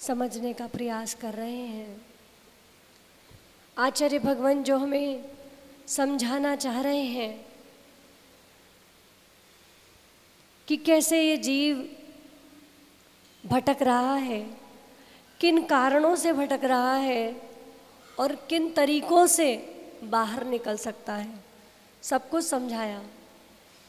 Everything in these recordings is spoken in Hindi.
समझने का प्रयास कर रहे हैं। आचार्य भगवान जो हमें समझाना चाह रहे हैं कि कैसे ये जीव भटक रहा है, किन कारणों से भटक रहा है और किन तरीकों से बाहर निकल सकता है, सब कुछ समझाया।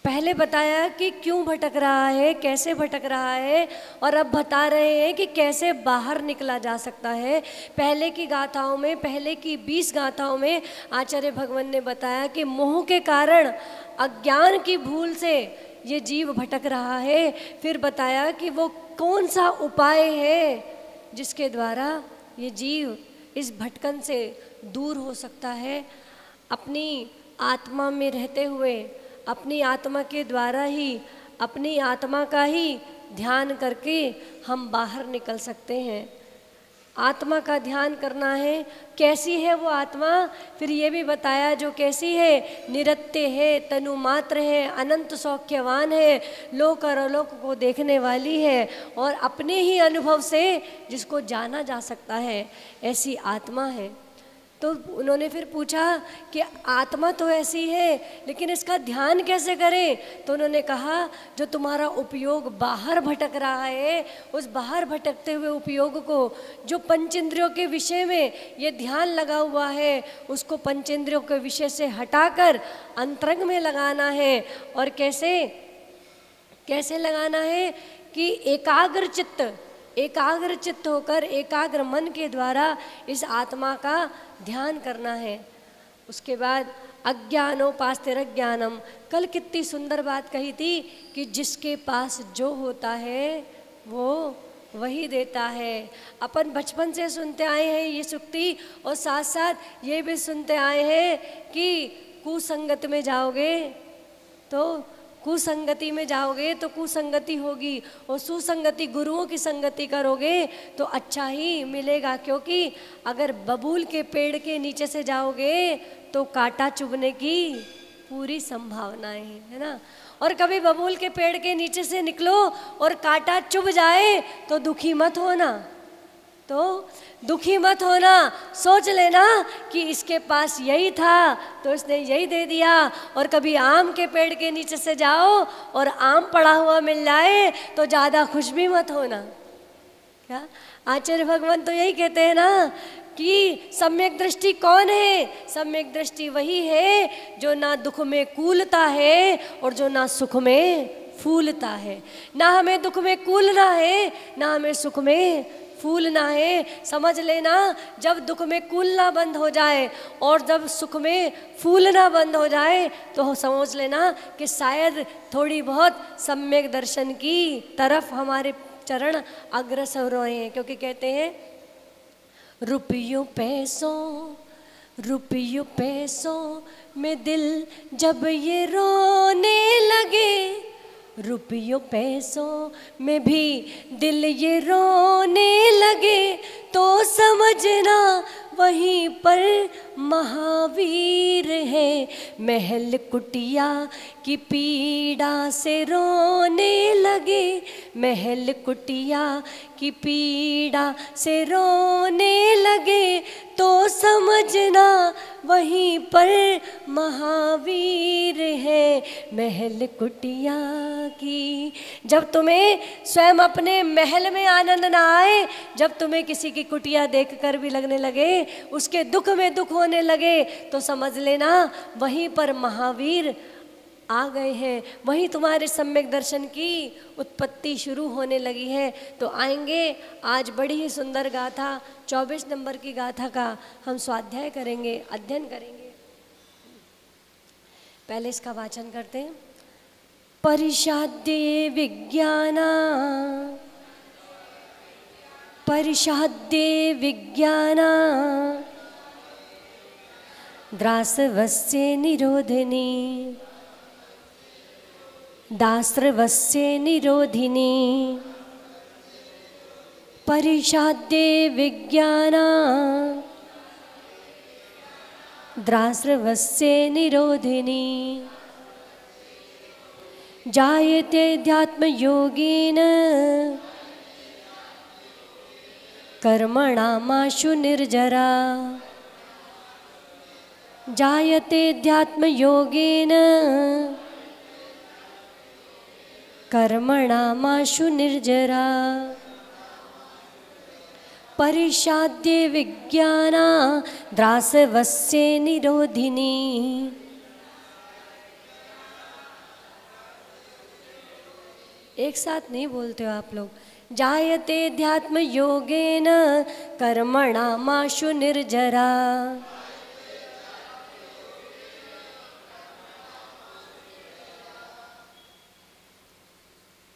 पहले बताया कि क्यों भटक रहा है, कैसे भटक रहा है, और अब बता रहे हैं कि कैसे बाहर निकला जा सकता है। पहले की गाथाओं में, पहले की 20 गाथाओं में आचार्य भगवान ने बताया कि मोह के कारण, अज्ञान की भूल से ये जीव भटक रहा है। फिर बताया कि वो कौन सा उपाय है जिसके द्वारा ये जीव इस भटकन से दूर हो सकता है। अपनी आत्मा में रहते हुए, अपनी आत्मा के द्वारा ही, अपनी आत्मा का ही ध्यान करके हम बाहर निकल सकते हैं। आत्मा का ध्यान करना है। कैसी है वो आत्मा? फिर ये भी बताया जो कैसी है, निरत्य है, तनु मात्र है, अनंत सौख्यवान है, लोक और अलोक को देखने वाली है और अपने ही अनुभव से जिसको जाना जा सकता है, ऐसी आत्मा है। तो उन्होंने फिर पूछा कि आत्मा तो ऐसी है लेकिन इसका ध्यान कैसे करें? तो उन्होंने कहा जो तुम्हारा उपयोग बाहर भटक रहा है, उस बाहर भटकते हुए उपयोग को, जो पंचेंद्रियों के विषय में ये ध्यान लगा हुआ है, उसको पंचेंद्रियों के विषय से हटाकर अंतरंग में लगाना है। और कैसे कैसे लगाना है कि एकाग्र चित्त होकर, एकाग्र मन के द्वारा इस आत्मा का ध्यान करना है। उसके बाद अज्ञानोपास्तिरज्ञानम, कल कितनी सुंदर बात कही थी कि जिसके पास जो होता है वो वही देता है। अपन बचपन से सुनते आए हैं ये सुक्ति, और साथ साथ ये भी सुनते आए हैं कि कुसंगत में जाओगे तो कुसंगति में जाओगे तो कुसंगति होगी, और सुसंगति गुरुओं की संगति करोगे तो अच्छा ही मिलेगा। क्योंकि अगर बबूल के पेड़ के नीचे से जाओगे तो कांटा चुभने की पूरी संभावनाएं है ना। और कभी बबूल के पेड़ के नीचे से निकलो और कांटा चुभ जाए तो दुखी मत होना, सोच लेना कि इसके पास यही था तो इसने यही दे दिया। और कभी आम के पेड़ के नीचे से जाओ और आम पड़ा हुआ मिल जाए तो ज़्यादा खुश भी मत होना। क्या आचार्य भगवान तो यही कहते हैं ना कि सम्यक दृष्टि कौन है? सम्यक दृष्टि वही है जो ना दुख में कूलता है और जो ना सुख में फूलता है। ना हमें दुख में कूलना है, ना हमें सुख में फूलना है। समझ लेना, जब दुख में कूलना बंद हो जाए और जब सुख में फूलना बंद हो जाए तो समझ लेना कि शायद थोड़ी बहुत सम्यक दर्शन की तरफ हमारे चरण अग्रसर हो रहे हैं। क्योंकि कहते हैं रुपयों पैसों में दिल जब ये रोने लगे, रुपयों पैसों में भी दिल ये रोने लगे, तो समझना वहीं पर महावीर है। महल कुटिया की पीड़ा से रोने लगे, महल कुटिया की पीड़ा से रोने लगे, तो समझना वहीं पर महावीर है। महल कुटिया की, जब तुम्हें स्वयं अपने महल में आनंद ना आए, जब तुम्हें किसी की कुटिया देखकर भी लगने लगे, उसके दुख में दुख होने लगे, तो समझ लेना वहीं पर महावीर आ गए हैं, वहीं तुम्हारे सम्यक दर्शन की उत्पत्ति शुरू होने लगी है। तो आएंगे आज बड़ी ही सुंदर गाथा 24 नंबर की गाथा का हम स्वाध्याय करेंगे, अध्ययन करेंगे। पहले इसका वाचन करते हैं। परिषाद्ये विज्ञाना, परिषाद्ये विज्ञाना द्रासवस्य निरोधिनी, दास्रवस्य निरोधिनी, परिषाद्ये विज्ञाना द्रास्रवस्य निरोधिनी, जायते ध्यात्मयोगेन कर्मणामाशु निर्जरा जायते ध्यात्मयोगेन कर्मणामाशु निर्जरा परिषाद्ये विज्ञाना द्रासवस्य निरोधिनी। एक साथ नहीं बोलते हो आप लोग। जायते ध्यात्म योगेन कर्मणामाशु निर्जरा।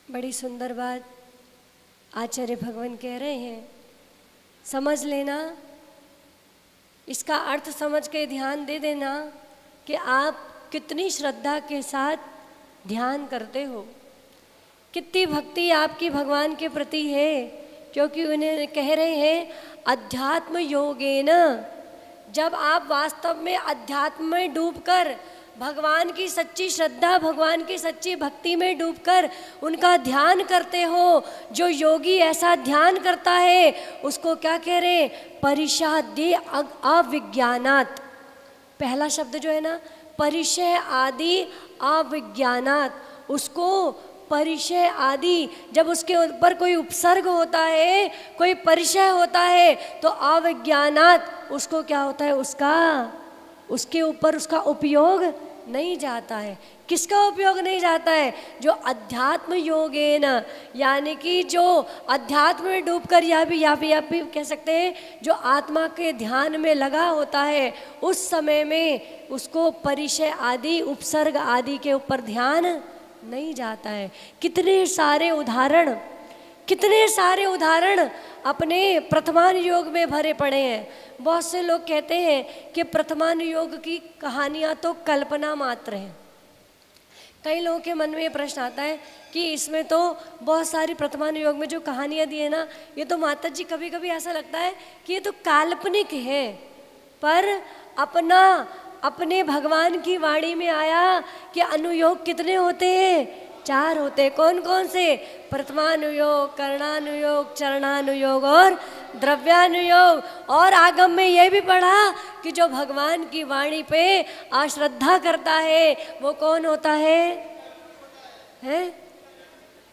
बड़ी सुंदर बात आचार्य भगवान कह रहे हैं, समझ लेना, इसका अर्थ समझ के ध्यान दे देना कि आप कितनी श्रद्धा के साथ ध्यान करते हो, कितनी भक्ति आपकी भगवान के प्रति है। क्योंकि उन्हें कह रहे हैं अध्यात्म योगेन, जब आप वास्तव में अध्यात्म में डूबकर भगवान की सच्ची श्रद्धा, भगवान की सच्ची भक्ति में डूबकर उनका ध्यान करते हो, जो योगी ऐसा ध्यान करता है उसको क्या कह रहे, परिषाद्य अविज्ञानात्। पहला शब्द जो है ना, परिचय आदि अविज्ञानात्, उसको परिचय आदि, जब उसके ऊपर कोई उपसर्ग होता है, कोई परिचय होता है, तो अविज्ञानात् उसको क्या होता है, उसके ऊपर उसका उपयोग नहीं जाता है। किसका उपयोग नहीं जाता है? जो अध्यात्म योगेन, यानी कि जो अध्यात्म में डूबकर, या भी कह सकते हैं जो आत्मा के ध्यान में लगा होता है, उस समय में उसको परिचय आदि, उपसर्ग आदि के ऊपर ध्यान नहीं जाता है। कितने सारे उदाहरण अपने प्रथमानुयोग में भरे पड़े हैं। बहुत से लोग कहते हैं कि प्रथमानुयोग की कहानियाँ तो कल्पना मात्र हैं। कई लोगों के मन में ये प्रश्न आता है कि इसमें तो बहुत सारी प्रथमानुयोग में जो कहानियाँ दी है ना, ये तो माता जी कभी कभी ऐसा लगता है कि ये तो काल्पनिक है। पर अपने भगवान की वाणी में आया कि अनुयोग कितने होते हैं? 4 होते। कौन कौन से? प्रथमानुयोग, कर्णानुयोग, चरणानुयोग और द्रव्यानुयोग। और आगम में यह भी पढ़ा कि जो भगवान की वाणी पे अश्रद्धा करता है वो कौन होता है?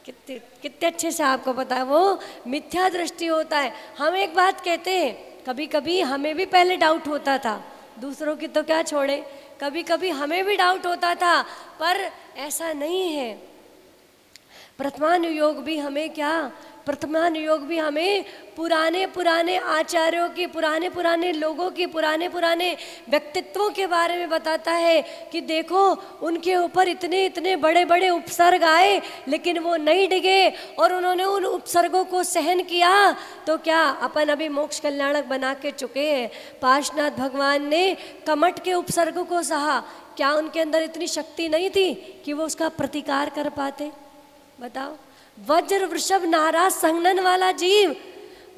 कितने अच्छे से आपको पता है, वो मिथ्या दृष्टि होता है। हम एक बात कहते हैं, कभी कभी हमें भी पहले डाउट होता था, दूसरों की तो क्या छोड़े, कभी कभी हमें भी डाउट होता था, पर ऐसा नहीं है। प्रथमानुयोग भी हमें पुराने आचार्यों की, पुराने लोगों की, पुराने व्यक्तित्वों के बारे में बताता है कि देखो उनके ऊपर इतने बड़े उपसर्ग आए लेकिन वो नहीं डिगे और उन्होंने उन उपसर्गों को सहन किया। तो क्या अपन अभी मोक्ष कल्याणक बना के चुके हैं। पार्श्वनाथ भगवान ने कमठ के उपसर्गों को सहा, क्या उनके अंदर इतनी शक्ति नहीं थी कि वो उसका प्रतिकार कर पाते? बताओ। वज्र वृषभ नाराज संघनन वाला जीव,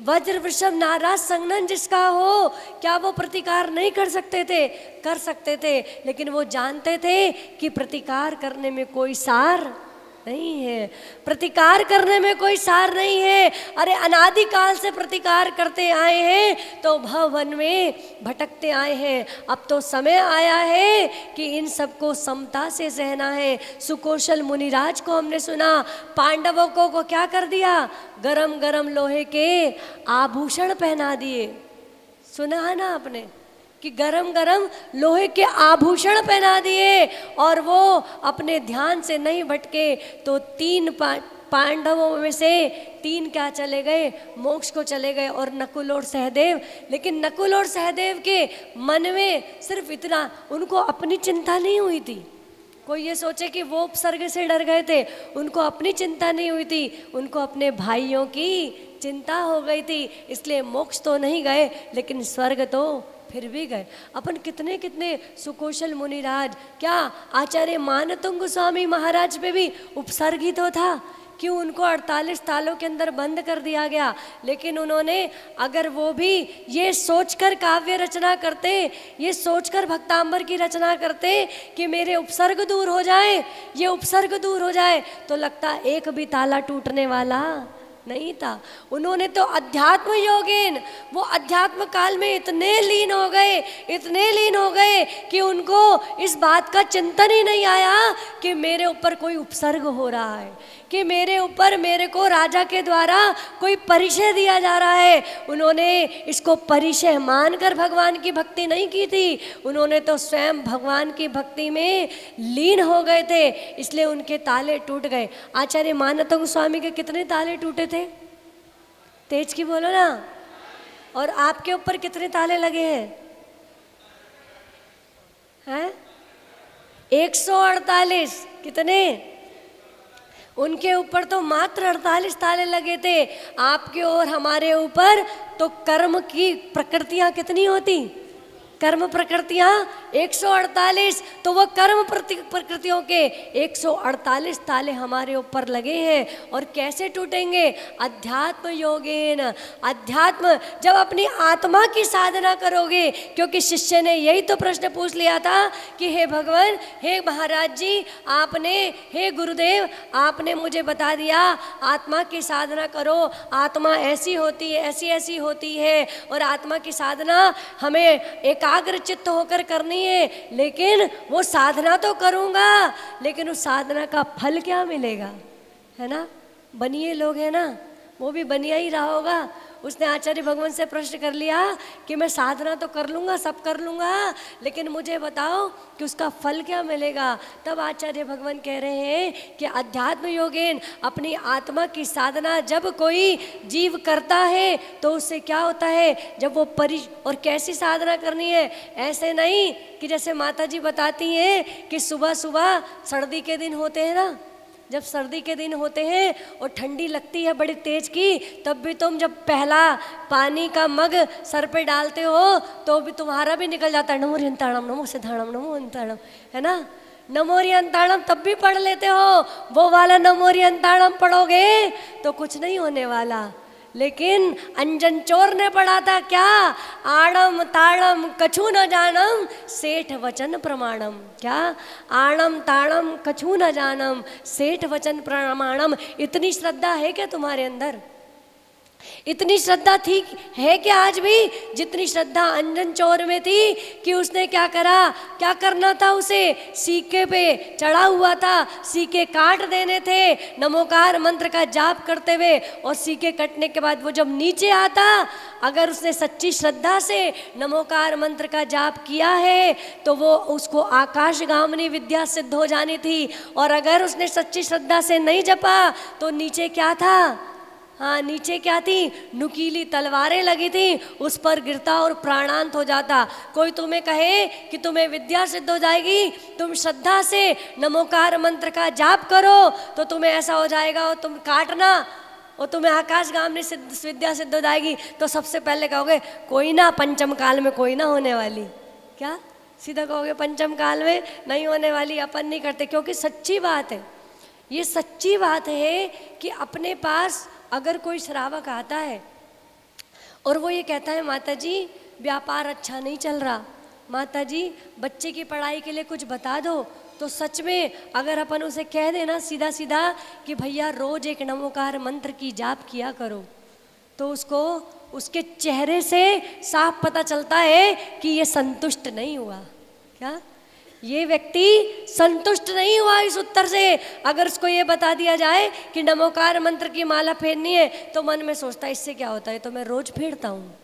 वज्र वृषभ नाराज संघनन जिसका हो, क्या वो प्रतिकार नहीं कर सकते थे? कर सकते थे, लेकिन वो जानते थे कि प्रतिकार करने में कोई सार नहीं है, प्रतिकार करने में कोई सार नहीं है। अरे अनादिकाल से प्रतिकार करते आए हैं तो भवन में भटकते आए हैं। अब तो समय आया है कि इन सबको समता से सहना है। सुकौशल मुनिराज को हमने सुना, पांडवों को क्या कर दिया? गरम गरम लोहे के आभूषण पहना दिए। सुना है ना आपने कि गरम गरम लोहे के आभूषण पहना दिए, और वो अपने ध्यान से नहीं भटके तो 3 पांडवों में से 3 क्या चले गए? मोक्ष को चले गए, और नकुल और सहदेव। लेकिन नकुल और सहदेव के मन में सिर्फ इतना, उनको अपनी चिंता नहीं हुई थी। कोई ये सोचे कि वो उपसर्ग से डर गए थे, उनको अपनी चिंता नहीं हुई थी, उनको अपने भाइयों की चिंता हो गई थी। इसलिए मोक्ष तो नहीं गए लेकिन स्वर्ग तो फिर भी गए। अपन कितने सुकौशल मुनिराज, क्या आचार्य मानतुंग गोस्वामी महाराज पे भी उपसर्ग ही तो था, क्यों उनको 48 तालों के अंदर बंद कर दिया गया? लेकिन उन्होंने, अगर वो भी ये सोचकर काव्य रचना करते, ये सोचकर भक्तांबर की रचना करते कि मेरे उपसर्ग दूर हो जाए, ये उपसर्ग दूर हो जाए, तो लगता एक भी ताला टूटने वाला नहीं था। उन्होंने तो अध्यात्म योगेन, वो अध्यात्म काल में इतने लीन हो गए, इतने लीन हो गए कि उनको इस बात का चिंतन ही नहीं आया कि मेरे ऊपर कोई उपसर्ग हो रहा है, कि मेरे ऊपर, मेरे को राजा के द्वारा कोई परिचय दिया जा रहा है। उन्होंने इसको परिचय मानकर भगवान की भक्ति नहीं की थी, उन्होंने तो स्वयं भगवान की भक्ति में लीन हो गए थे, इसलिए उनके ताले टूट गए। आचार्य मानव गोस्वामी के कितने ताले टूटे थे? तेज की बोलो ना। और आपके ऊपर कितने ताले लगे हैं? 148। कितने? उनके ऊपर तो मात्र 48 ताले लगे थे। आपके और हमारे ऊपर तो कर्म की प्रकृतियां कितनी होती? कर्म प्रकृतियां 148। तो वो कर्म प्रकृतियों के 148 ताले हमारे ऊपर लगे हैं। और कैसे टूटेंगे? अध्यात्म योगेन। अध्यात्म, जब अपनी आत्मा की साधना करोगे, क्योंकि शिष्य ने यही तो प्रश्न पूछ लिया था कि हे भगवान, हे महाराज जी, आपने, हे गुरुदेव, आपने मुझे बता दिया आत्मा की साधना करो, आत्मा ऐसी होती है, ऐसी ऐसी होती है, और आत्मा की साधना हमें एकाग्र चित्त होकर करनी है। लेकिन वो साधना तो करूँगा, लेकिन उस साधना का फल क्या मिलेगा? है ना, बनिए लोग हैं ना, वो भी बनिया ही रहा होगा। उसने आचार्य भगवान से प्रश्न कर लिया कि मैं साधना तो कर लूँगा, सब कर लूँगा, लेकिन मुझे बताओ कि उसका फल क्या मिलेगा। तब आचार्य भगवान कह रहे हैं कि अध्यात्म योगेन, अपनी आत्मा की साधना जब कोई जीव करता है तो उससे क्या होता है, जब वो और कैसी साधना करनी है? ऐसे नहीं कि जैसे माता जी बताती हैं कि सुबह सुबह सर्दी के दिन होते हैं ना, जब सर्दी के दिन होते हैं और ठंडी लगती है बड़ी तेज की, तब भी तुम जब पहला पानी का मग सर पे डालते हो तो भी तुम्हारा भी निकल जाता है, नमोरियंताणम नमो सिद्धाणम नमो अंताणम, है ना, नमोरियंताणम तब भी पढ़ लेते हो। वो वाला नमोरियंताणम पढ़ोगे तो कुछ नहीं होने वाला। लेकिन अंजन चोर ने पढ़ा था क्या? आड़म ताड़म कछु न जानम सेठ वचन प्रमाणम। क्या? आड़म ताड़म कछु न जानम सेठ वचन प्रमाणम। इतनी श्रद्धा है क्या तुम्हारे अंदर? इतनी श्रद्धा थी है कि आज भी जितनी श्रद्धा अंजन चोर में थी कि उसने क्या करा, क्या करना था उसे? सीके पे चढ़ा हुआ था, सीके काट देने थे नमोकार मंत्र का जाप करते हुए, और सीके कटने के बाद वो जब नीचे आता, अगर उसने सच्ची श्रद्धा से नमोकार मंत्र का जाप किया है तो वो उसको आकाशगामिनी विद्या सिद्ध हो जानी थी। और अगर उसने सच्ची श्रद्धा से नहीं जपा तो नीचे क्या था? हाँ, नीचे क्या थी? नुकीली तलवारें लगी थी, उस पर गिरता और प्राणांत हो जाता। कोई तुम्हें कहे कि तुम्हें विद्या सिद्ध हो जाएगी, तुम श्रद्धा से नमोकार मंत्र का जाप करो तो तुम्हें ऐसा हो जाएगा, और तुम काटना और तुम्हें आकाशगामिनी विद्या सिद्ध हो जाएगी, तो सबसे पहले कहोगे कोई ना, पंचम काल में कोई ना होने वाली। क्या सीधा कहोगे? पंचम काल में नहीं होने वाली, अपन नहीं करते। क्योंकि सच्ची बात है, ये सच्ची बात है कि अपने पास अगर कोई श्रावक आता है और वो ये कहता है माता जी व्यापार अच्छा नहीं चल रहा, माता जी बच्चे की पढ़ाई के लिए कुछ बता दो, तो सच में अगर अपन उसे कह देना सीधा सीधा कि भैया रोज एक नमोकार मंत्र की जाप किया करो, तो उसको उसके चेहरे से साफ पता चलता है कि ये संतुष्ट नहीं हुआ। क्या? ये व्यक्ति संतुष्ट नहीं हुआ इस उत्तर से। अगर उसको ये बता दिया जाए कि नमोकार मंत्र की माला फेरनी है, तो मन में सोचता है इससे क्या होता है, तो मैं रोज फेरता हूँ।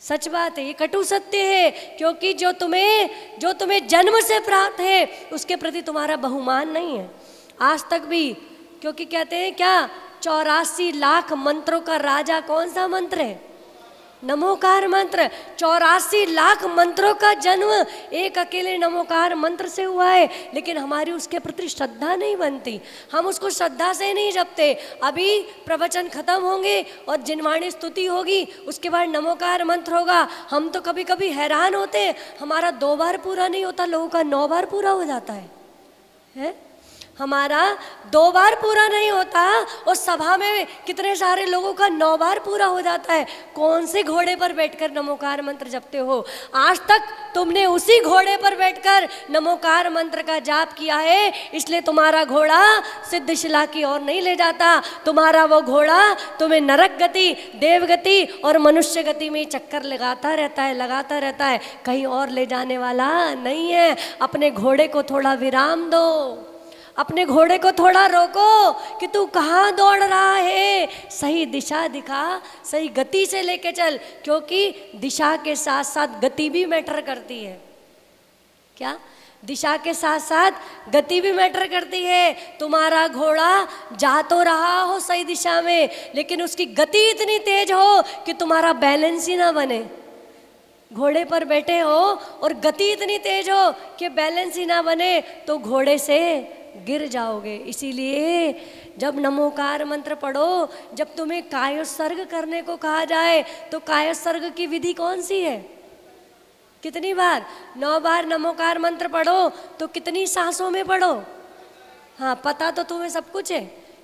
सच बात है, ये कटु सत्य है, क्योंकि जो तुम्हें जन्म से प्राप्त है उसके प्रति तुम्हारा बहुमान नहीं है आज तक भी। क्योंकि कहते हैं क्या, 84 लाख मंत्रों का राजा कौन सा मंत्र है? नमोकार मंत्र। 84 लाख मंत्रों का जन्म एक अकेले नमोकार मंत्र से हुआ है, लेकिन हमारी उसके प्रति श्रद्धा नहीं बनती, हम उसको श्रद्धा से नहीं जपते। अभी प्रवचन खत्म होंगे और जिनवाणी स्तुति होगी, उसके बाद नमोकार मंत्र होगा। हम तो कभी कभी हैरान होते, हमारा 2 बार पूरा नहीं होता, लोगों का 9 बार पूरा हो जाता है? हमारा 2 बार पूरा नहीं होता, और सभा में कितने सारे लोगों का 9 बार पूरा हो जाता है। कौन से घोड़े पर बैठकर नमोकार मंत्र जपते हो? आज तक तुमने उसी घोड़े पर बैठकर नमोकार मंत्र का जाप किया है, इसलिए तुम्हारा घोड़ा सिद्धशिला की ओर नहीं ले जाता। तुम्हारा वो घोड़ा तुम्हें नरक गति, देव गति और मनुष्य गति में चक्कर लगाता रहता है, कहीं और ले जाने वाला नहीं है। अपने घोड़े को थोड़ा विराम दो, अपने घोड़े को थोड़ा रोको कि तू कहाँ दौड़ रहा है। सही दिशा दिखा, सही गति से लेके चल, क्योंकि दिशा के साथ साथ गति भी मैटर करती है। क्या? दिशा के साथ साथ गति भी मैटर करती है। तुम्हारा घोड़ा जा तो रहा हो सही दिशा में, लेकिन उसकी गति इतनी तेज हो कि तुम्हारा बैलेंस ही ना बने। घोड़े पर बैठे हो और गति इतनी तेज हो कि बैलेंस ही ना बने, तो घोड़े से गिर जाओगे। इसीलिए जब नमोकार मंत्र पढ़ो, जब तुम्हें कायोत्सर्ग करने को कहा जाए, तो कायोत्सर्ग की विधि कौन सी है? कितनी बार? 9 बार नमोकार मंत्र पढ़ो, तो कितनी सांसों में पढ़ो? हाँ, पता तो तुम्हें सब कुछ है,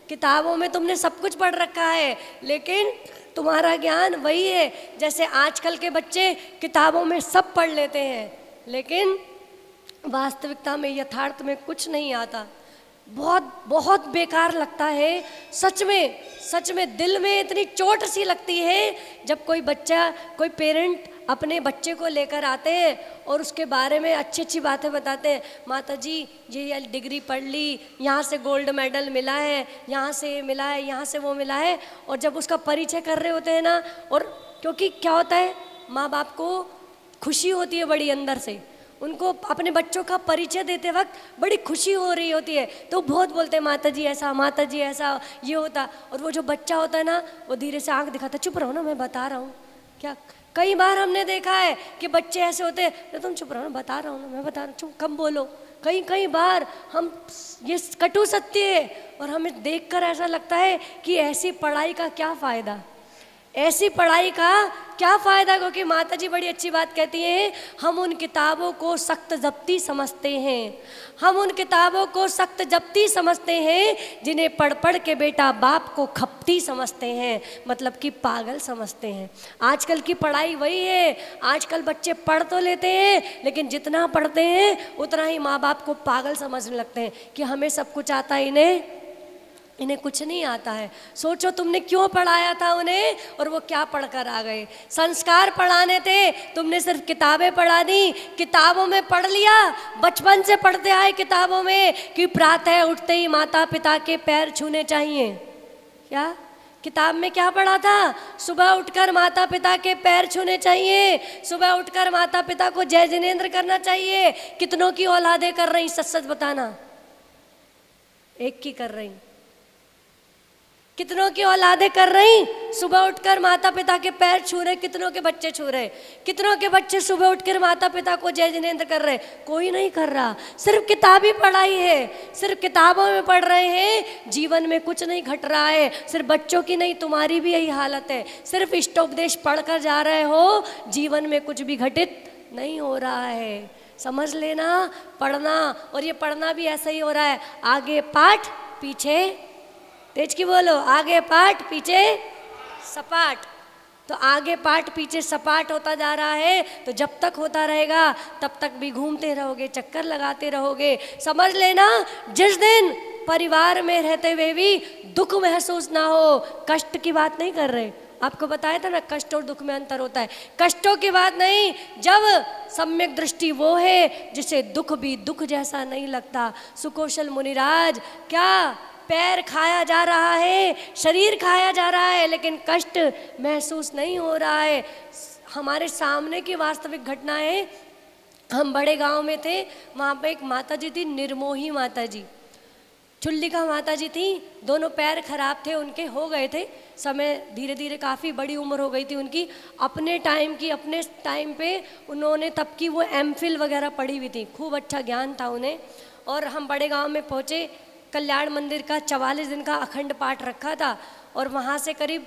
किताबों में तुमने सब कुछ पढ़ रखा है, लेकिन तुम्हारा ज्ञान वही है जैसे आजकल के बच्चे किताबों में सब पढ़ लेते हैं, लेकिन वास्तविकता में, यथार्थ में कुछ नहीं आता। बहुत बहुत बेकार लगता है। सच में दिल में इतनी चोट सी लगती है जब कोई बच्चा, कोई पेरेंट अपने बच्चे को लेकर आते हैं और उसके बारे में अच्छी अच्छी बातें बताते हैं। माता जी ये डिग्री पढ़ ली, यहाँ से गोल्ड मेडल मिला है, यहाँ से ये मिला है, यहाँ से वो मिला है, और जब उसका परिचय कर रहे होते हैं ना, और क्योंकि क्या होता है, माँ बाप को खुशी होती है बड़ी अंदर से, उनको अपने बच्चों का परिचय देते वक्त बड़ी खुशी हो रही होती है, तो बहुत बोलते हैं माता जी ऐसा, माता जी ऐसा, ये होता। और वो जो बच्चा होता है ना, वो धीरे से आंख दिखाता, चुप रहो ना, मैं बता रहा हूँ। क्या कई बार हमने देखा है कि बच्चे ऐसे होते हैं, तो तुम चुप रहो ना, बता रहा हूँ ना, मैं बता रहा हूँ, चुप कम बोलो। कई बार हम, ये कटु सत्य है, और हमें देखकर ऐसा लगता है कि ऐसी पढ़ाई का क्या फ़ायदा, ऐसी पढ़ाई का क्या फ़ायदा। क्योंकि माता जी बड़ी अच्छी बात कहती हैं, हम उन किताबों को सख्त जब्ती समझते हैं, हम उन किताबों को सख्त जब्ती समझते हैं जिन्हें पढ़ पढ़ के बेटा बाप को खपती समझते हैं, मतलब कि पागल समझते हैं। आजकल की पढ़ाई वही है, आजकल बच्चे पढ़ तो लेते हैं, लेकिन जितना पढ़ते हैं उतना ही माँ बाप को पागल समझने लगते हैं कि हमें सब कुछ आता है, इन्हें कुछ नहीं आता है। सोचो तुमने क्यों पढ़ाया था उन्हें, और वो क्या पढ़कर आ गए। संस्कार पढ़ाने थे, तुमने सिर्फ किताबें पढ़ा दी, किताबों में पढ़ लिया, बचपन से पढ़ते आए किताबों में कि प्रातः उठते ही माता पिता के पैर छूने चाहिए। क्या किताब में क्या पढ़ा था? सुबह उठकर माता पिता के पैर छूने चाहिए, सुबह उठकर माता पिता को जय जिनेंद्र करना चाहिए। कितनों की औलादे कर रही, सच सच बताना? एक की कर रही। कितनों की औलादें कर रही, सुबह उठकर माता पिता के पैर छू रहे, कितनों के बच्चे छू रहे, कितनों के बच्चे सुबह उठकर माता पिता को जय जिनेंद्र कर रहे? कोई नहीं कर रहा। सिर्फ किताबी पढ़ाई है, सिर्फ किताबों में पढ़ रहे हैं, जीवन में कुछ नहीं घट रहा है। सिर्फ बच्चों की नहीं, तुम्हारी भी यही हालत है। सिर्फ इष्टोपदेश पढ़कर जा रहे हो, जीवन में कुछ भी घटित नहीं हो रहा है। समझ लेना, पढ़ना, और ये पढ़ना भी ऐसा ही हो रहा है, आगे पाठ पीछे, तेज की बोलो, आगे पाठ पीछे सपाट। तो आगे पाठ पीछे सपाट होता जा रहा है, तो जब तक होता रहेगा तब तक भी घूमते रहोगे, चक्कर लगाते रहोगे। समझ लेना, जिस दिन परिवार में रहते हुए भी दुख महसूस ना हो, कष्ट की बात नहीं कर रहे, आपको बताया था ना, कष्ट और दुख में अंतर होता है। कष्टों की बात नहीं, जब सम्यक दृष्टि वो है जिसे दुख भी दुख जैसा नहीं लगता। सुकौशल मुनिराज, क्या पैर खाया जा रहा है, शरीर खाया जा रहा है, लेकिन कष्ट महसूस नहीं हो रहा है। हमारे सामने की वास्तविक घटनाएं, हम बड़े गांव में थे, वहाँ पे एक माता जी थी, निर्मोही माता जी, चुल्लिका माता जी थी। दोनों पैर खराब थे उनके, हो गए थे समय, धीरे धीरे काफ़ी बड़ी उम्र हो गई थी उनकी। अपने टाइम पे उन्होंने तब की वो MPhil वगैरह पढ़ी हुई थी, खूब अच्छा ज्ञान था उन्हें। और हम बड़े गांव में पहुँचे, कल्याण मंदिर का 44 दिन का अखंड पाठ रखा था, और वहाँ से करीब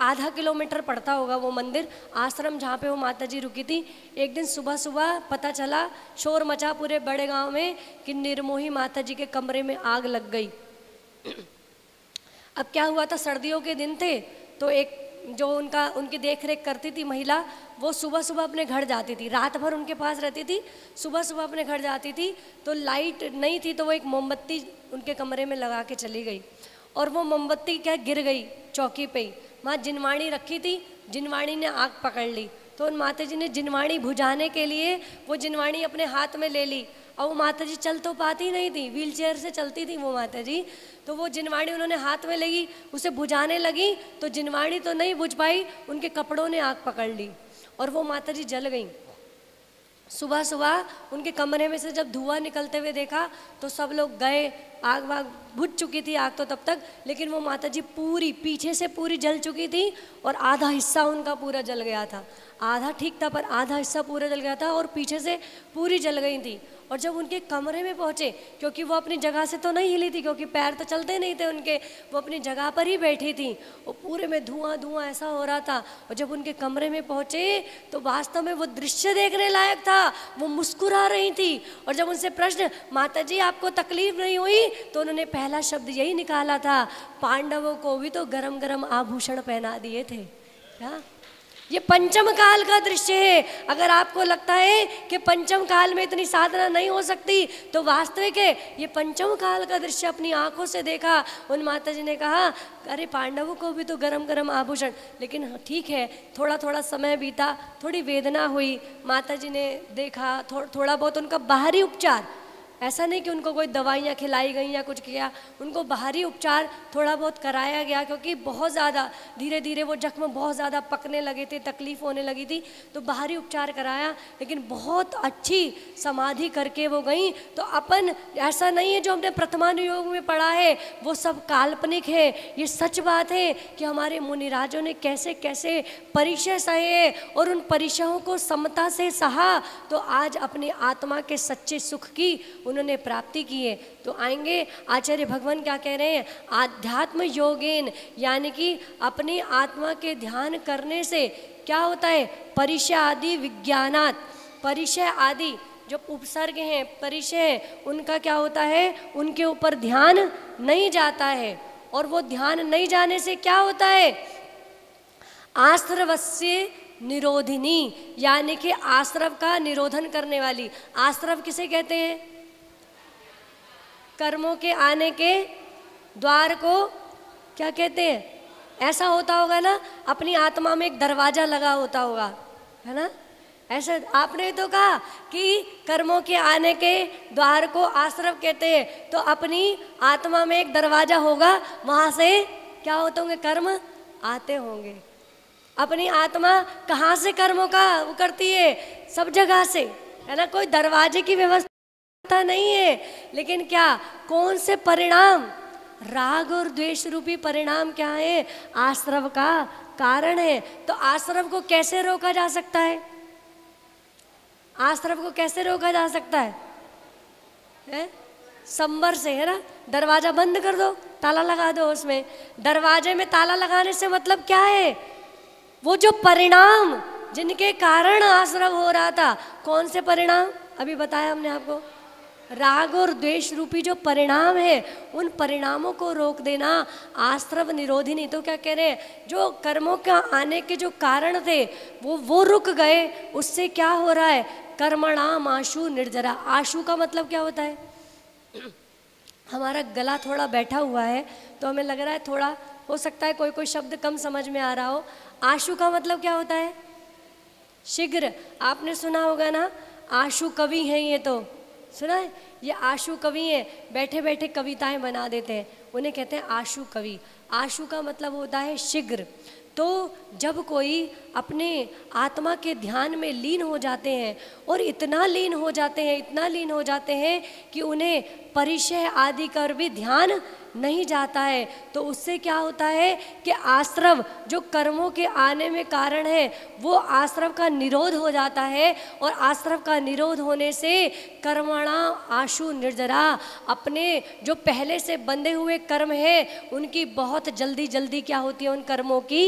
आधा किलोमीटर पड़ता होगा वो मंदिर, आश्रम जहाँ पे वो माता जी रुकी थी। एक दिन सुबह सुबह पता चला, शोर मचा पूरे बड़े गांव में कि निर्मोही माता जी के कमरे में आग लग गई। अब क्या हुआ था, सर्दियों के दिन थे, तो एक जो उनकी देख रेख करती थी महिला, वो सुबह सुबह अपने घर जाती थी, रात भर उनके पास रहती थी, सुबह सुबह अपने घर जाती थी। तो लाइट नहीं थी, तो वो एक मोमबत्ती उनके कमरे में लगा के चली गई, और वो मोमबत्ती क्या गिर गई चौकी पे ही। वहाँ जिनवाणी रखी थी, जिनवाणी ने आग पकड़ ली। तो उन माता जी ने जिनवाणी बुझाने के लिए वो जिनवाणी अपने हाथ में ले ली, और वो माता जी चल तो पाती नहीं थी, व्हील चेयर से चलती थी वो माता जी। तो वो जिनवाणी उन्होंने हाथ में लगी, उसे बुझाने लगी, तो जिनवाणी तो नहीं बुझ पाई, उनके कपड़ों ने आग पकड़ ली और वो माता जी जल गई। सुबह सुबह उनके कमरे में से जब धुआं निकलते हुए देखा तो सब लोग गए, आग वाग बुझ चुकी थी आग तो तब तक, लेकिन वो माता जी पूरी पीछे से पूरी जल चुकी थी और आधा हिस्सा उनका पूरा जल गया था। आधा ठीक था पर आधा हिस्सा पूरा जल गया था और पीछे से पूरी जल गई थी। और जब उनके कमरे में पहुँचे, क्योंकि वो अपनी जगह से तो नहीं हिली थी, क्योंकि पैर तो चलते नहीं थे उनके, वो अपनी जगह पर ही बैठी थी, और पूरे में धुआं धुआं ऐसा हो रहा था। और जब उनके कमरे में पहुँचे तो वास्तव में वो दृश्य देखने लायक था, वो मुस्कुरा रही थी। और जब उनसे प्रश्न, माता जी आपको तकलीफ नहीं हुई, तो उन्होंने पहला शब्द यही निकाला था, पांडवों को भी तो गरम गरम आभूषण पहना दिए थे। क्या ये पंचम काल का दृश्य है? अगर आपको लगता है कि पंचम काल में इतनी साधना नहीं हो सकती, तो वास्तविक है ये पंचम काल का दृश्य अपनी आंखों से देखा। उन माता जी ने कहा, अरे पांडवों को भी तो गरम गरम आभूषण, लेकिन ठीक है थोड़ा थोड़ा समय बीता, थोड़ी वेदना हुई, माता जी ने देखा थोड़ा बहुत उनका बाहरी उपचार, ऐसा नहीं कि उनको कोई दवाइयाँ खिलाई गई या कुछ किया, उनको बाहरी उपचार थोड़ा बहुत कराया गया, क्योंकि बहुत ज़्यादा धीरे धीरे वो जख्म बहुत ज़्यादा पकने लगे थे, तकलीफ़ होने लगी थी, तो बाहरी उपचार कराया। लेकिन बहुत अच्छी समाधि करके वो गई। तो अपन ऐसा नहीं है जो हमने प्रथमानुयोग में पढ़ा है वो सब काल्पनिक है, ये सच बात है कि हमारे मुनिराजों ने कैसे कैसे परिचय सहे और उन परिचयों को समता से सहा, तो आज अपनी आत्मा के सच्चे सुख की उन्होंने प्राप्ति की है। तो आएंगे आचार्य भगवान क्या कह रहे हैं, आध्यात्म योगेन, यानी कि अपनी आत्मा के ध्यान करने से क्या होता है, परिचय आदि विज्ञानात, परिचय आदि जो उपसर्ग हैं, परिचय हैं, उनका क्या होता है, उनके ऊपर ध्यान नहीं जाता है। और वो ध्यान नहीं जाने से क्या होता है, आश्रवस्य निरोधिनी, यानी कि आश्रव का निरोधन करने वाली। आश्रव किसे कहते हैं, कर्मों के आने के द्वार को क्या कहते हैं। ऐसा होता होगा ना, अपनी आत्मा में एक दरवाजा लगा होता होगा, है ना, ऐसे आपने तो कहा कि कर्मों के आने के द्वार को आश्रव कहते हैं, तो अपनी आत्मा में एक दरवाजा होगा, वहाँ से क्या होते होंगे, कर्म आते होंगे। अपनी आत्मा कहाँ से कर्मों का वो करती है, सब जगह से, है ना, कोई दरवाजे की व्यवस्था नहीं है। लेकिन क्या, कौन से परिणाम, राग और द्वेष रूपी परिणाम क्या है, आश्रव का कारण है। तो आश्रव को कैसे रोका जा सकता है, आश्रव को कैसे रोका जा सकता है? संबर से, है ना, दरवाजा बंद कर दो, ताला लगा दो उसमें। दरवाजे में ताला लगाने से मतलब क्या है, वो जो परिणाम जिनके कारण आश्रव हो रहा था, कौन से परिणाम अभी बताया हमने आपको, राग और द्वेष रूपी जो परिणाम है, उन परिणामों को रोक देना आश्रव निरोधिनी। तो क्या कह रहे हैं, जो कर्मों का आने के जो कारण थे वो रुक गए, उससे क्या हो रहा है, कर्मणाम आशु निर्जरा। आशु का मतलब क्या होता है, हमारा गला थोड़ा बैठा हुआ है तो हमें लग रहा है थोड़ा, हो सकता है कोई कोई शब्द कम समझ में आ रहा हो। आशु का मतलब क्या होता है, शीघ्र। आपने सुना होगा ना, आशु कवि हैं, ये तो सुना है, ये आशु कवि हैं, बैठे बैठे कविताएं बना देते हैं, उन्हें कहते हैं आशु कवि। आशु का मतलब होता है शीघ्र। तो जब कोई अपने आत्मा के ध्यान में लीन हो जाते हैं, और इतना लीन हो जाते हैं, इतना लीन हो जाते हैं कि उन्हें परिचय आदि कर भी ध्यान नहीं जाता है तो उससे क्या होता है कि आश्रव जो कर्मों के आने में कारण है वो आश्रव का निरोध हो जाता है, और आश्रव का निरोध होने से कर्मणा आशु निर्जरा, अपने जो पहले से बंधे हुए कर्म है उनकी बहुत जल्दी जल्दी क्या होती है, उन कर्मों की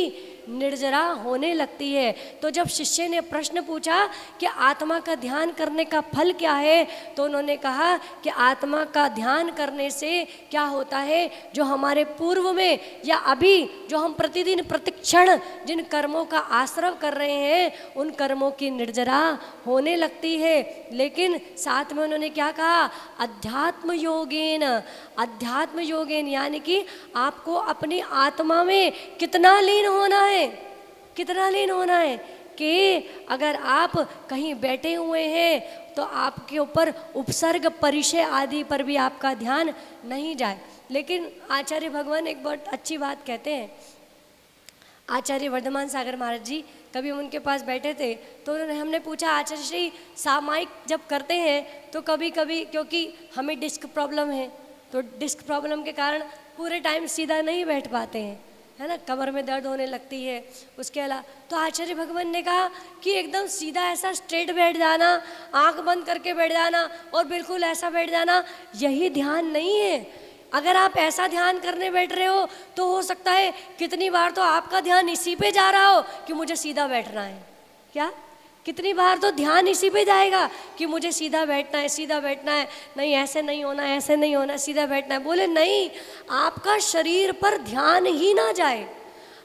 निर्जरा होने लगती है। तो जब शिष्य ने प्रश्न पूछा कि आत्मा का ध्यान करने का फल क्या है, तो उन्होंने कहा कि आत्मा का ध्यान करने से क्या होता है, जो हमारे पूर्व में या अभी जो हम प्रतिदिन प्रतिक्षण जिन कर्मों का आश्रव कर रहे हैं उन कर्मों की निर्जरा होने लगती है। लेकिन साथ में उन्होंने क्या कहा, अध्यात्म योगेन, अध्यात्म योगेन यानी कि आपको अपनी आत्मा में कितना लीन होना है, कितना लीन होना है कि अगर आप कहीं बैठे हुए हैं तो आपके ऊपर उपसर्ग परिचय आदि पर भी आपका ध्यान नहीं जाए। लेकिन आचार्य भगवान एक बहुत अच्छी बात कहते हैं। आचार्य वर्धमान सागर महाराज जी, कभी हम उनके पास बैठे थे तो हमने पूछा, आचार्य श्री सामायिक जब करते हैं तो कभी कभी क्योंकि हमें डिस्क प्रॉब्लम है तो डिस्क प्रॉब्लम के कारण पूरे टाइम सीधा नहीं बैठ पाते हैं, है ना, कमर में दर्द होने लगती है। उसके अलावा तो आचार्य भगवान ने कहा कि एकदम सीधा ऐसा स्ट्रेट बैठ जाना, आंख बंद करके बैठ जाना और बिल्कुल ऐसा बैठ जाना, यही ध्यान नहीं है। अगर आप ऐसा ध्यान करने बैठ रहे हो तो हो सकता है कितनी बार तो आपका ध्यान इसी पे जा रहा हो कि मुझे सीधा बैठना है, क्या कितनी बार तो ध्यान इसी पे जाएगा कि मुझे सीधा बैठना है, सीधा बैठना है, नहीं ऐसे नहीं होना, ऐसे नहीं होना, सीधा बैठना है। बोले नहीं, आपका शरीर पर ध्यान ही ना जाए,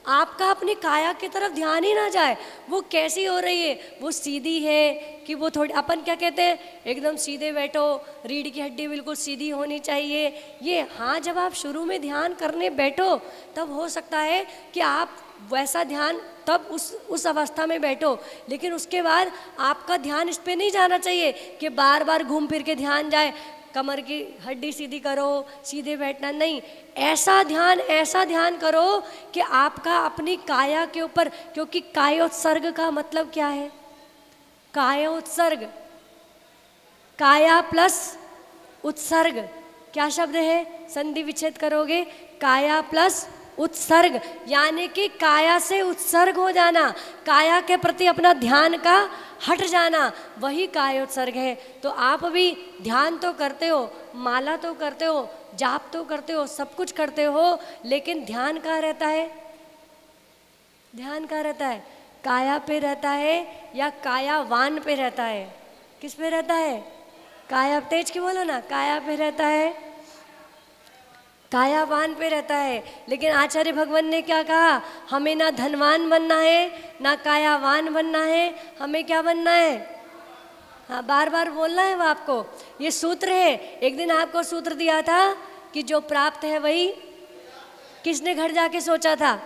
आपका अपनी काया की तरफ ध्यान ही ना जाए। वो कैसी हो रही है, वो सीधी है कि वो थोड़ी, अपन क्या कहते हैं एकदम सीधे बैठो, रीढ़ की हड्डी बिल्कुल सीधी होनी चाहिए। ये हाँ, जब आप शुरू में ध्यान करने बैठो तब हो सकता है कि आप वैसा ध्यान तब उस अवस्था में बैठो, लेकिन उसके बाद आपका ध्यान इस पे नहीं जाना चाहिए कि बार बार घूम फिर के ध्यान जाए, कमर की हड्डी सीधी करो, सीधे बैठना नहीं। ऐसा ध्यान करो कि आपका अपनी काया के ऊपर, क्योंकि कायोत्सर्ग का मतलब क्या है, कायोत्सर्ग, काया प्लस उत्सर्ग, क्या शब्द है, संधि विच्छेद करोगे, काया प्लस उत्सर्ग, यानी कि काया से उत्सर्ग हो जाना, काया के प्रति अपना ध्यान का हट जाना, वही कायोत्सर्ग है। तो आप भी ध्यान तो करते हो, माला तो करते हो, जाप तो करते हो, सब कुछ करते हो, लेकिन ध्यान कहाँ रहता है, ध्यान कहाँ रहता है, काया पे रहता है या कायावान पे रहता है, किस पे रहता है, काया, तेज की बोलो ना, काया पे रहता है, कायावान पे रहता है। लेकिन आचार्य भगवान ने क्या कहा, हमें ना धनवान बनना है ना कायावान बनना है, हमें क्या बनना है, हाँ बार बार बोलना है वो आपको, ये सूत्र है। एक दिन आपको सूत्र दिया था कि जो प्राप्त है वही, किसने घर जाके सोचा था,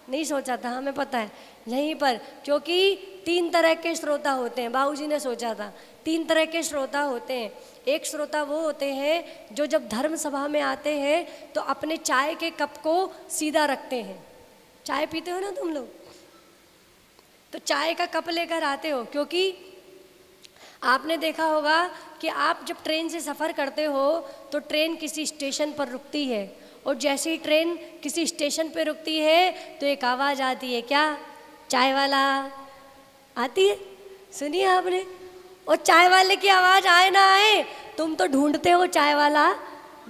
नहीं सोचा था, हमें पता है यहीं पर, क्योंकि 3 तरह के श्रोता होते हैं, बाबूजी ने सोचा था 3 तरह के श्रोता होते हैं। एक श्रोता वो होते हैं जो जब धर्म सभा में आते हैं तो अपने चाय के कप को सीधा रखते हैं, चाय पीते हो ना तुम लोग, तो चाय का कप लेकर आते हो, क्योंकि आपने देखा होगा कि आप जब ट्रेन से सफ़र करते हो तो ट्रेन किसी स्टेशन पर रुकती है, और जैसे ही ट्रेन किसी स्टेशन पर रुकती है तो एक आवाज़ आती है, क्या, चाय वाला, आती है, सुनिए आपने, और चाय वाले की आवाज़ आए ना आए, तुम तो ढूंढते हो चाय वाला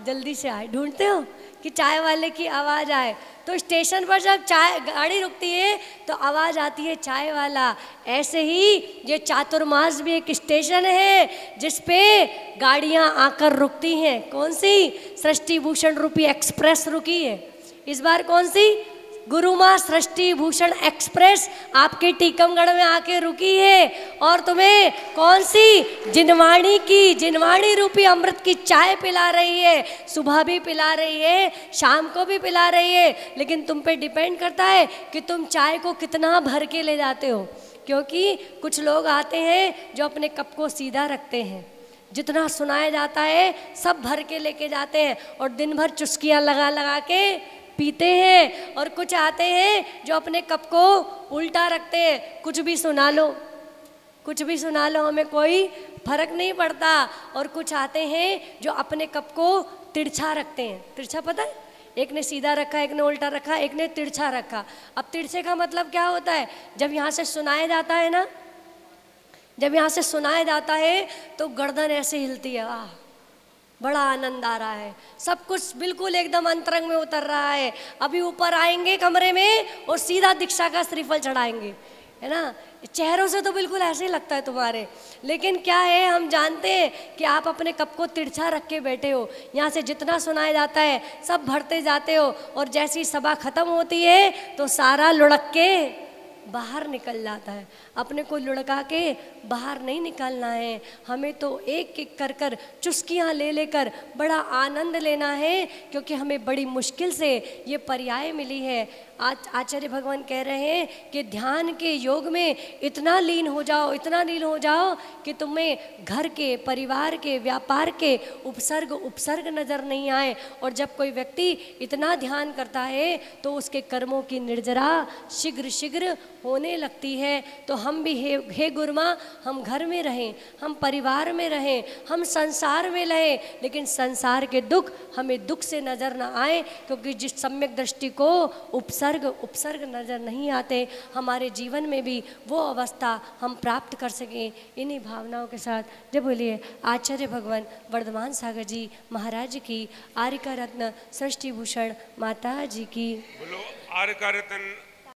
जल्दी से आए, ढूंढते हो कि चाय वाले की आवाज़ आए। तो स्टेशन पर जब चाय गाड़ी रुकती है तो आवाज़ आती है चाय वाला। ऐसे ही ये चातुर्मास भी एक स्टेशन है जिस पे गाड़ियाँ आकर रुकती हैं। कौन सी, सृष्टि भूषण रूपी एक्सप्रेस रुकी है इस बार, कौन सी, गुरु माँ सृष्टि भूषण एक्सप्रेस आपके टीकमगढ़ में आके रुकी है, और तुम्हें कौन सी, जिनवाणी की, जिनवाणी रूपी अमृत की चाय पिला रही है, सुबह भी पिला रही है, शाम को भी पिला रही है। लेकिन तुम पे डिपेंड करता है कि तुम चाय को कितना भर के ले जाते हो, क्योंकि कुछ लोग आते हैं जो अपने कप को सीधा रखते हैं, जितना सुनाया जाता है सब भर के लेके जाते हैं और दिन भर चुस्कियाँ लगा लगा के पीते हैं। और कुछ आते हैं जो अपने कप को उल्टा रखते हैं, कुछ भी सुना लो, कुछ भी सुना लो, हमें कोई फर्क नहीं पड़ता। और कुछ आते हैं जो अपने कप को तिरछा रखते हैं। तिरछा पता है? एक ने सीधा रखा, एक ने उल्टा रखा, एक ने तिरछा रखा। अब तिरछे का मतलब क्या होता है? जब यहाँ से सुनाया जाता है ना, जब यहाँ से सुनाया जाता है तो गर्दन ऐसे हिलती है, आह बड़ा आनंद आ रहा है, सब कुछ बिल्कुल एकदम अंतरंग में उतर रहा है। अभी ऊपर आएंगे कमरे में और सीधा दीक्षा का श्रीफल चढ़ाएंगे, है ना। चेहरों से तो बिल्कुल ऐसे ही लगता है तुम्हारे, लेकिन क्या है, हम जानते हैं कि आप अपने कप को तिरछा रख के बैठे हो। यहाँ से जितना सुनाया जाता है सब भरते जाते हो, और जैसी सभा खत्म होती है तो सारा लुढ़क के बाहर निकल जाता है। अपने को लुढ़का के बाहर नहीं निकलना है, हमें तो एक एक कर कर चुस्कियाँ ले लेकर बड़ा आनंद लेना है, क्योंकि हमें बड़ी मुश्किल से ये पर्याय मिली है। आज आचार्य भगवान कह रहे हैं कि ध्यान के योग में इतना लीन हो जाओ, इतना लीन हो जाओ कि तुम्हें घर के, परिवार के, व्यापार के उपसर्ग नज़र नहीं आए। और जब कोई व्यक्ति इतना ध्यान करता है तो उसके कर्मों की निर्जरा शीघ्र शीघ्र होने लगती है। तो हम भी हे गुरुमा, हम घर में रहें, हम परिवार में रहें, हम संसार में रहें, लेकिन संसार के दुख हमें दुख से नज़र ना आए, क्योंकि जिस सम्यक दृष्टि को उपसर्ग नज़र नहीं आते, हमारे जीवन में भी वो अवस्था हम प्राप्त कर सकें। इन्हीं भावनाओं के साथ जब बोलिए आचार्य भगवान वर्धमान सागर जी महाराज की, आर्य का रत्न सृष्टि भूषण माता जी की। बोलो आर्य का रत्न